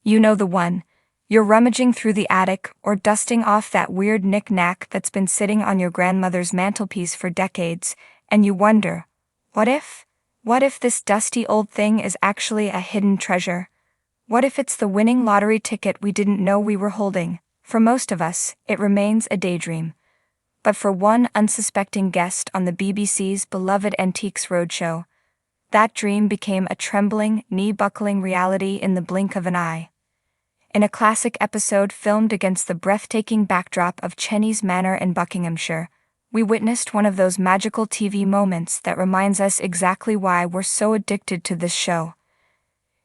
You know the one. You're rummaging through the attic or dusting off that weird knick-knack that's been sitting on your grandmother's mantelpiece for decades, and you wonder, what if? What if this dusty old thing is actually a hidden treasure? What if it's the winning lottery ticket we didn't know we were holding? For most of us, it remains a daydream. But for one unsuspecting guest on the BBC's beloved Antiques Roadshow, that dream became a trembling, knee-buckling reality in the blink of an eye. In a classic episode filmed against the breathtaking backdrop of Chenies Manor in Buckinghamshire, we witnessed one of those magical TV moments that reminds us exactly why we're so addicted to this show.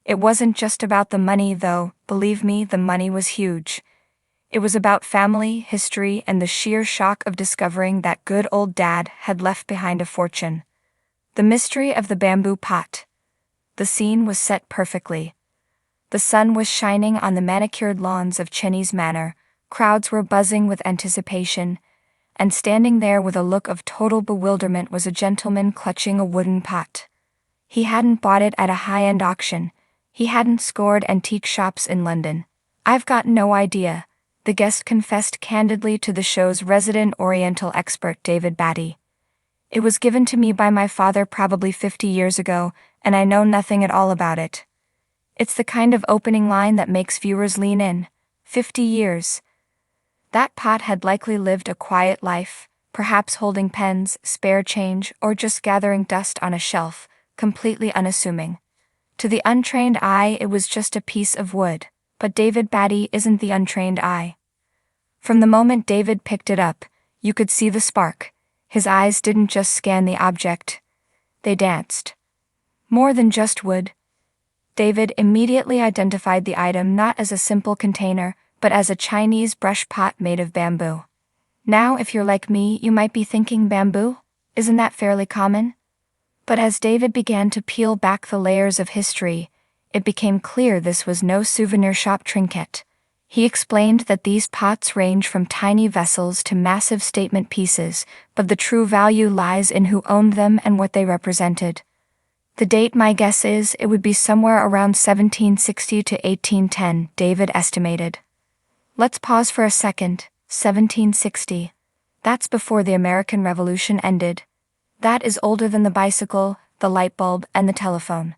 It wasn't just about the money, though. Believe me, the money was huge. It was about family, history, and the sheer shock of discovering that good old dad had left behind a fortune. The mystery of the bamboo pot. The scene was set perfectly. The sun was shining on the manicured lawns of Chenies Manor, crowds were buzzing with anticipation, and standing there with a look of total bewilderment was a gentleman clutching a wooden pot. He hadn't bought it at a high-end auction. He hadn't scored antique shops in London. "I've got no idea," the guest confessed candidly to the show's resident Oriental expert David Batty. "It was given to me by my father probably 50 years ago, and I know nothing at all about it." It's the kind of opening line that makes viewers lean in. 50 years. That pot had likely lived a quiet life, perhaps holding pens, spare change, or just gathering dust on a shelf, completely unassuming. To the untrained eye, it was just a piece of wood, but David Batty isn't the untrained eye. From the moment David picked it up, you could see the spark. His eyes didn't just scan the object. They danced. More than just wood. David immediately identified the item not as a simple container, but as a Chinese brush pot made of bamboo. Now, if you're like me, you might be thinking, bamboo? Isn't that fairly common? But as David began to peel back the layers of history, it became clear this was no souvenir shop trinket. He explained that these pots range from tiny vessels to massive statement pieces, but the true value lies in who owned them and what they represented. The date, my guess is, it would be somewhere around 1760 to 1810, David estimated. Let's pause for a second. 1760. That's before the American Revolution ended. That is older than the bicycle, the light bulb, and the telephone.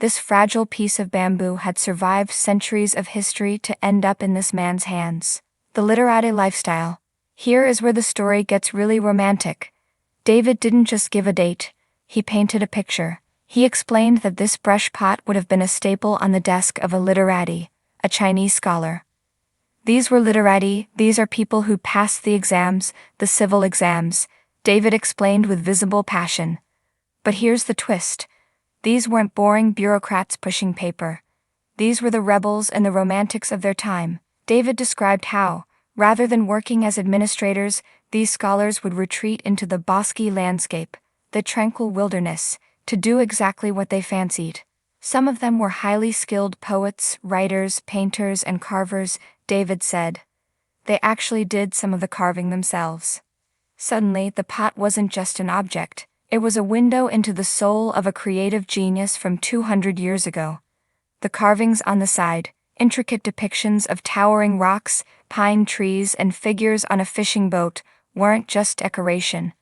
This fragile piece of bamboo had survived centuries of history to end up in this man's hands. The literati lifestyle. Here is where the story gets really romantic. David didn't just give a date, he painted a picture. He explained that this brush pot would have been a staple on the desk of a literati, a Chinese scholar. These were literati, these are people who passed the exams, the civil exams, David explained with visible passion. But here's the twist. These weren't boring bureaucrats pushing paper. These were the rebels and the romantics of their time. David described how, rather than working as administrators, these scholars would retreat into the bosky landscape, the tranquil wilderness, to do exactly what they fancied. Some of them were highly skilled poets, writers, painters, and carvers, David said. They actually did some of the carving themselves. Suddenly, the pot wasn't just an object, it was a window into the soul of a creative genius from 200 years ago. The carvings on the side, intricate depictions of towering rocks, pine trees, and figures on a fishing boat, weren't just decoration.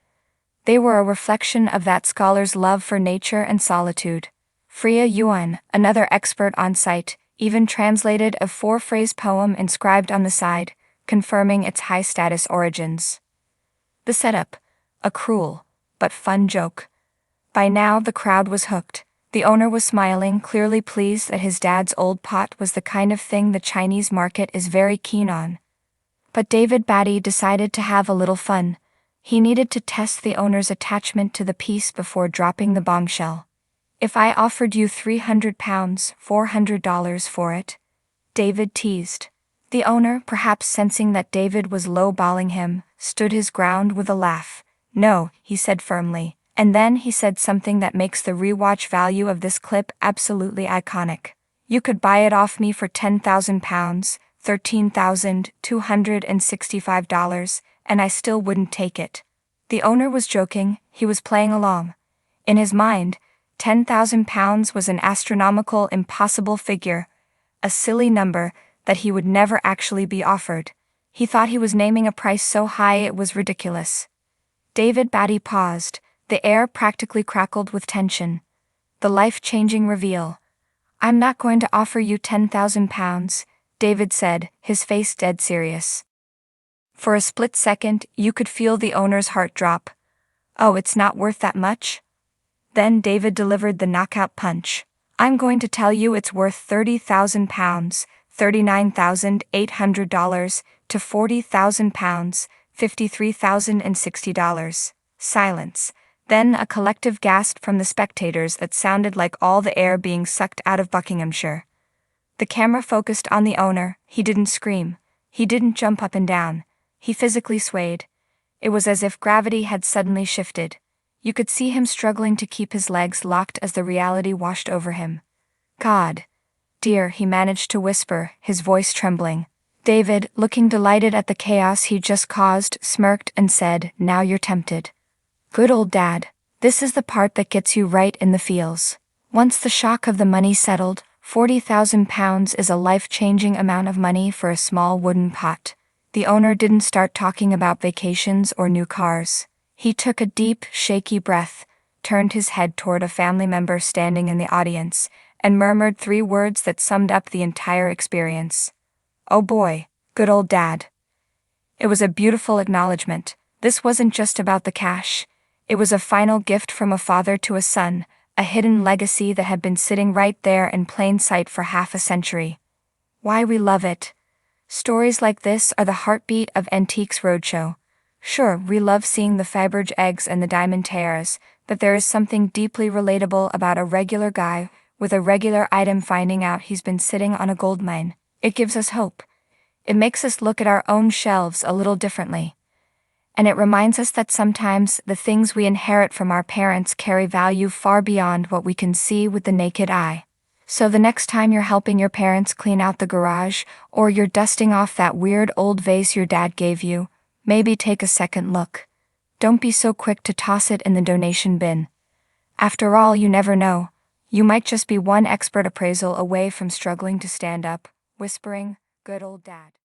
They were a reflection of that scholar's love for nature and solitude. Freya Yuan, another expert on site, even translated a 4-phrase poem inscribed on the side, confirming its high-status origins. The setup, a cruel, but fun joke. By now the crowd was hooked. The owner was smiling, clearly pleased that his dad's old pot was the kind of thing the Chinese market is very keen on. But David Batty decided to have a little fun. He needed to test the owner's attachment to the piece before dropping the bombshell. "If I offered you £300, $400 for it?" David teased. The owner, perhaps sensing that David was low-balling him, stood his ground with a laugh. "No," he said firmly, and then he said something that makes the rewatch value of this clip absolutely iconic. "You could buy it off me for £10,000, $13,265, and I still wouldn't take it." The owner was joking, he was playing along. In his mind, £10,000 was an astronomical, impossible figure, a silly number that he would never actually be offered. He thought he was naming a price so high it was ridiculous. David Batty paused, the air practically crackled with tension. The life-changing reveal. "I'm not going to offer you £10,000, David said, his face dead serious. For a split second, you could feel the owner's heart drop. "Oh, it's not worth that much?" Then David delivered the knockout punch. "I'm going to tell you it's worth £30,000, $39,800, to £40,000, $53,060. Silence. Then a collective gasp from the spectators that sounded like all the air being sucked out of Buckinghamshire. The camera focused on the owner. He didn't scream. He didn't jump up and down. He physically swayed. It was as if gravity had suddenly shifted. You could see him struggling to keep his legs locked as the reality washed over him. "God. Dear," he managed to whisper, his voice trembling. David, looking delighted at the chaos he'd just caused, smirked and said, "Now you're tempted." Good old Dad. This is the part that gets you right in the feels. Once the shock of the money settled, £40,000 is a life-changing amount of money for a small wooden pot. The owner didn't start talking about vacations or new cars. He took a deep, shaky breath, turned his head toward a family member standing in the audience, and murmured 3 words that summed up the entire experience. "Oh boy, good old Dad." It was a beautiful acknowledgement. This wasn't just about the cash. It was a final gift from a father to a son, a hidden legacy that had been sitting right there in plain sight for half a century. Why we love it. Stories like this are the heartbeat of Antiques Roadshow. Sure, we love seeing the Faberge eggs and the diamond tiaras, but there is something deeply relatable about a regular guy with a regular item finding out he's been sitting on a gold mine. It gives us hope. It makes us look at our own shelves a little differently. And it reminds us that sometimes the things we inherit from our parents carry value far beyond what we can see with the naked eye. So the next time you're helping your parents clean out the garage, or you're dusting off that weird old vase your dad gave you, maybe take a second look. Don't be so quick to toss it in the donation bin. After all, you never know. You might just be one expert appraisal away from struggling to stand up, whispering, "Good old Dad."